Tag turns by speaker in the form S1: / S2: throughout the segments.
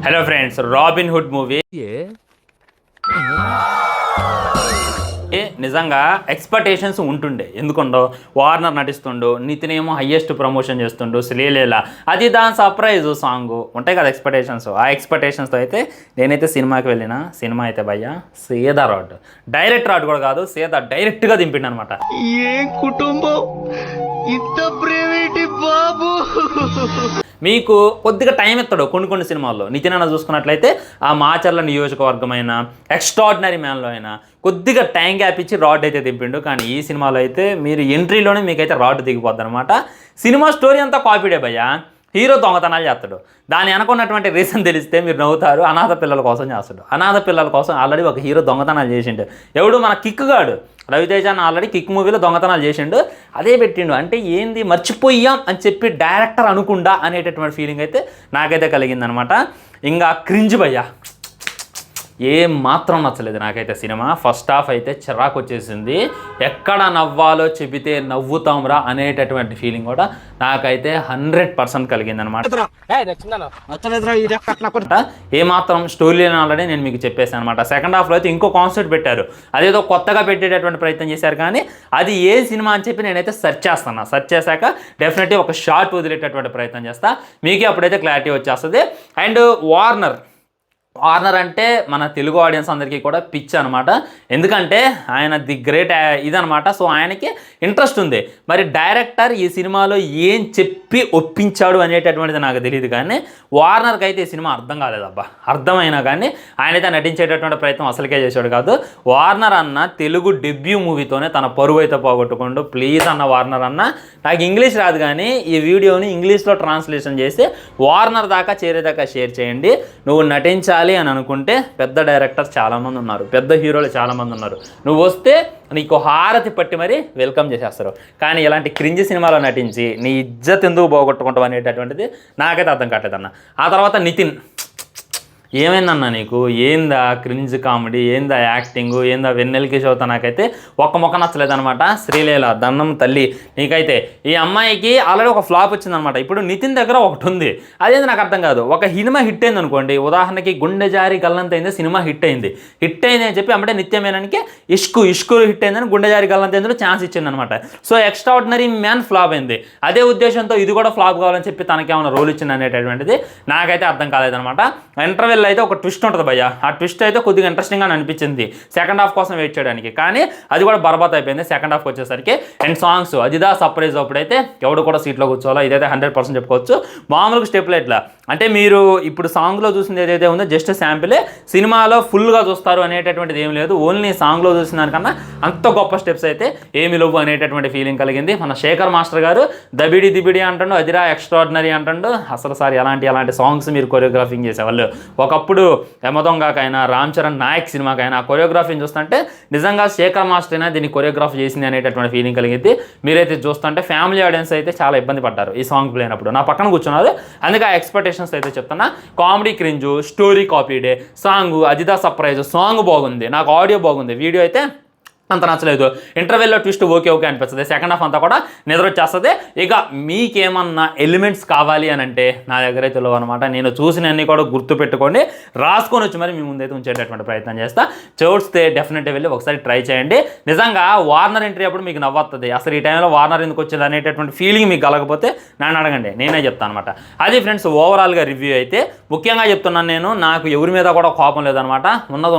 S1: Hello friends, robin hood movie నిజంగా expectations ఉంటుండే. ఎందుకుండో, Warner నటిస్తుండు, Nitin ఏమో హయ్యెస్ట్ ప్రమోషన్ చేస్తుండు, శ్రీలీల అది దాని సర్ప్రైజ్ సాంగ్ ఉంటాయి కదా ఎక్స్పెక్టేషన్స్. ఆ ఎక్స్పెక్టేషన్స్తో అయితే నేనైతే సినిమాకి వెళ్ళిన. సినిమా అయితే భయ్యా సేదా రాడ్, డైరెక్ట్ రాడ్ కూడా కాదు, సేదా డైరెక్ట్గా దింపిండు అనమాట.
S2: ఏ కుటుంబం ఇంత ప్రైవేట్ బాబు.
S1: మీకు కొద్దిగా టైం ఇస్తాడు కొన్ని సినిమాల్లో. నితిన్ అన్న చూసుకున్నట్లయితే ఆ మాచర్ల నియోజకవర్గమైన ఎక్స్ట్రాడినరీ మ్యాన్లో అయినా కొద్దిగా టైం గ్యాప్ ఇచ్చి రాడ్ అయితే దింపిండు. కానీ ఈ సినిమాలో అయితే మీరు ఎంట్రీలోనే మీకైతే రాడ్ దిగిపోద్ది అనమాట. సినిమా స్టోరీ అంతా కాపీడే భయ్యా. హీరో దొంగతనాలు చేస్తాడు, దాన్ని అనుకున్నటువంటి రీజన్ తెలిస్తే మీరు నవ్వుతారు. అనాథ పిల్లల కోసం చేస్తాడు. అనాథ పిల్లల కోసం ఆల్రెడీ ఒక హీరో దొంగతనాలు చేసిండు. ఎవడు మన కిక్ గాడు రవితేజ అన్న ఆల్రెడీ కిక్ మూవీలో దొంగతనాలు చేసిండు, అదే పెట్టిండు. అంటే ఏంది మర్చిపోయాం అని చెప్పి డైరెక్టర్ అనుకుండా అనేటటువంటి ఫీలింగ్ అయితే నాకైతే కలిగిందనమాట. ఇంకా క్రింజ్ భయ్యా, ఏం మాత్రం నచ్చలేదు నాకైతే సినిమా. ఫస్ట్ హాఫ్ అయితే చిరాకు వచ్చేసింది. ఎక్కడ నవ్వాలో చెబితే నవ్వుతాంరా అనేటటువంటి ఫీలింగ్ కూడా నాకైతే 100% కలిగిందనమాట. ఏమాత్రం స్టోరీ లేని ఆల్రెడీ నేను మీకు చెప్పేసాను అనమాట. సెకండ్ హాఫ్లో అయితే ఇంకో కాన్సెప్ట్ పెట్టారు, అదేదో కొత్తగా పెట్టేటటువంటి ప్రయత్నం చేశారు. కానీ అది ఏ సినిమా అని చెప్పి నేనైతే సెర్చ్ చేస్తాను. సెర్చ్ చేశాక డెఫినెట్లీ ఒక షార్ట్ వదిలేటటువంటి ప్రయత్నం చేస్తా. మీకే అప్పుడైతే క్లారిటీ వచ్చేస్తుంది. అండ్ వార్నర్ అంటే మన తెలుగు ఆడియన్స్ అందరికీ కూడా పిచ్ అనమాట. ఎందుకంటే ఆయన ది గ్రేట్ ఇదనమాట. సో ఆయనకి ఇంట్రెస్ట్ ఉంది. మరి డైరెక్టర్ ఈ సినిమాలో ఏం చెప్పి ఒప్పించాడు అనేటటువంటిది నాకు తెలియదు. కానీ వార్నర్కి అయితే ఈ సినిమా అర్థం కాలేదబ్బా. అర్థమైనా కానీ ఆయనైతే నటించేటటువంటి ప్రయత్నం అసలుకే చేశాడు కాదు. వార్నర్ అన్న తెలుగు డెబ్యూ మూవీతోనే తన పరువు అయితే పోగొట్టుకోండు. ప్లీజ్ అన్న వార్నర్ అన్న, నాకు ఇంగ్లీష్ రాదు కానీ ఈ వీడియోని ఇంగ్లీష్లో ట్రాన్స్లేషన్ చేసి వార్నర్ దాకా చేరేదాకా షేర్ చేయండి. నువ్వు నటించాలి అని అనుకుంటే పెద్ద డైరెక్టర్స్ చాలామంది ఉన్నారు, పెద్ద హీరోలు చాలామంది ఉన్నారు. నువ్వు వస్తే నీకు హారతి పట్టి మరీ వెల్కమ్ చేసేస్తారు. కానీ ఇలాంటి క్రింజ్ సినిమాలో నటించి నీ ఇజ్జత్ ఎందుకు పోగొట్టుకుంటావు అనేటటువంటిది నాకైతే అర్థం కావట్లేదన్న. ఆ తర్వాత నితిన్, ఏమైందన్నా నీకు? ఏందా క్రింజ్ కామెడీ, ఏందా యాక్టింగు, ఏందా వెన్నెలకి చదువుతా? నాకైతే ఒక్క మొక్క నచ్చలేదనమాట. శ్రీలీల దండం తల్లి నీకైతే. ఈ అమ్మాయికి ఆల్రెడీ ఒక ఫ్లాప్ వచ్చిందనమాట. ఇప్పుడు నితిన్ దగ్గర ఒకటి ఉంది, అదేంది నాకు అర్థం కాదు. ఒక సినిమా హిట్ అయింది అనుకోండి, ఉదాహరణకి గుండె జారి గల్లంతైంది సినిమా హిట్ అయింది అని చెప్పి అంటే నిత్యమేనానికి ఇష్కు హిట్ అయిందని గుండె జారి గల్లంతైందిలో ఛాన్స్ ఇచ్చిందనమాట. సో ఎక్స్ట్రాడినరీ మ్యాన్ ఫ్లాప్ అయింది. అదే ఉద్దేశంతో ఇది కూడా ఫ్లాప్ కావాలని చెప్పి తనకేమైనా రోల్ ఇచ్చింది అనేటటువంటిది నాకైతే అర్థం కాలేదనమాట. ఇంటర్వెల్ అయితే ఒక ట్విస్ట్ ఉంటుంది భయ్య. ఆ ట్విస్ట్ అయితే కొద్దిగా ఇంట్రెస్టింగ్గా అనిపించింది సెకండ్ హాఫ్ కోసం వెయిట్ చేయడానికి. కానీ అది కూడా బర్బాత్ అయిపోయింది సెకండ్ హాఫ్కి వచ్చేసరికి. అండ్ సాంగ్స్ అదిదా సర్ప్రైజ్. అప్పుడైతే ఎవడు కూడా సీట్లో కూర్చోవాలో ఇదైతే 100% చెప్పుకోవచ్చు. మామూలుగా స్టెప్లు ఎట్లా అంటే మీరు ఇప్పుడు సాంగ్లో చూసింది ఏదైతే ఉందో జస్ట్ శాంపిలే, సినిమాలో ఫుల్గా చూస్తారు అనేటటువంటిది ఏం లేదు. ఓన్లీ సాంగ్లో చూసిన దానికన్నా అంత గొప్ప స్టెప్స్ అయితే ఏమి లేవు అనేటటువంటి ఫీలింగ్ కలిగింది. మన శేఖర్ మాస్టర్ గారు దబిడి దిబిడి అంటుండు, అదిరా ఎక్స్ట్రాడినరీ అంటుండు. అసలు సార్ ఎలాంటి సాంగ్స్ మీరు కొరియోగ్రాఫింగ్ చేసేవాళ్ళు. ఒకప్పుడు యమదొంగకైనా రామ్ చరణ్ నాయక్ సినిమాకైనా కొరియోగ్రఫీని చూస్తుంటే నిజంగా శేఖర్ మాస్టర్ అయినా దీన్ని కొరియోగ్రాఫ్ చేసింది అనేటటువంటి ఫీలింగ్ కలిగింది. మీరైతే చూస్తుంటే ఫ్యామిలీ ఆడియన్స్ అయితే చాలా ఇబ్బంది పడ్డారు ఈ సాంగ్ ప్లే అయినప్పుడు. నా పక్కన కూర్చున్నారు, అందుకే ఆ ఎక్స్పెక్టేషన్స్ అయితే చెప్తున్నా. కామెడీ క్రింజు, స్టోరీ కాపీడే, సాంగ్ అదిదా సర్ప్రైజ్. సాంగ్ బాగుంది, నాకు ఆడియో బాగుంది, వీడియో అయితే అంత నచ్చలేదు. ఇంటర్వెల్లో ట్విస్ట్ ఓకే అనిపిస్తుంది. సెకండ్ హాఫ్ అంతా కూడా నిద్ర వచ్చేస్తుంది. ఇక మీకేమన్నా ఎలిమెంట్స్ కావాలి అని అంటే నా దగ్గర అయితే లేవు అనమాట. నేను చూసినవన్నీ కూడా గుర్తు పెట్టుకోండి, రాసుకొని వచ్చి మరి మీ ముందైతే ఉంచేటటువంటి ప్రయత్నం చేస్తా. చూస్తే డెఫినెట్గా వెళ్ళి ఒకసారి ట్రై చేయండి. నిజంగా వార్నర్ ఎంట్రీ అప్పుడు మీకు నవ్వుతుంది. అసలు ఈ టైంలో వార్నర్ ఎందుకు వచ్చింది అనేటటువంటి ఫీలింగ్ మీకు కలగకపోతే నన్ను అడగండి, నేనే చెప్తాను అనమాట. అది ఫ్రెండ్స్ ఓవరాల్గా రివ్యూ అయితే. ముఖ్యంగా చెప్తున్నాను నేను, నాకు ఎవరి మీద కూడా కోపం లేదనమాట.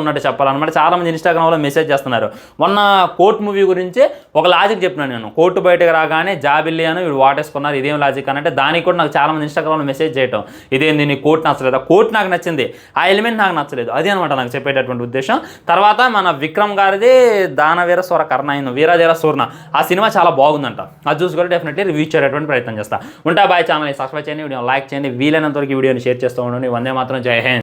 S1: ఉన్నట్టు చెప్పాలన్నమాట. చాలామంది ఇన్స్టాగ్రామ్లో మెసేజ్ చేస్తున్నారు. మొన్న కోర్ట్ మూవీ గురించి ఒక లాజిక్ చెప్పినాను నేను. కోర్టు బయటకు రాగానే జాబిల్లి అని వీడు వాటేసుకున్నారు, ఇదేం లాజిక్ అని అంటే దానికి కూడా నాకు చాలామంది ఇన్స్టాగ్రామ్లో మెసేజ్ చేయటం, ఇదేంది నీ కోర్టు నచ్చలేదు. కోర్టు నాకు నచ్చింది, ఆ ఎలిమెంట్ నాకు నచ్చలేదు. అది అనమాట నాకు చెప్పేటటువంటి ఉద్దేశం. తర్వాత మన విక్రమ్ గారిది దానవీర స్వర కర్ణ అయింది, వీరధీర సూర్ణ, ఆ సినిమా చాలా బాగుందంట. అది చూసి కూడా డెఫినెట్లీ రివ్యూ చేయడానికి ప్రయత్నం చేస్తా. ఉంటా బాయ్. ఛానల్ని సబ్స్క్రైబ్ చేయండి, వీడియో లైక్ చేయండి, వీలైనంత వరకు వీడియోని షేర్ చేస్తూ ఉండండి. వందే మాత్రం, జై హింద్.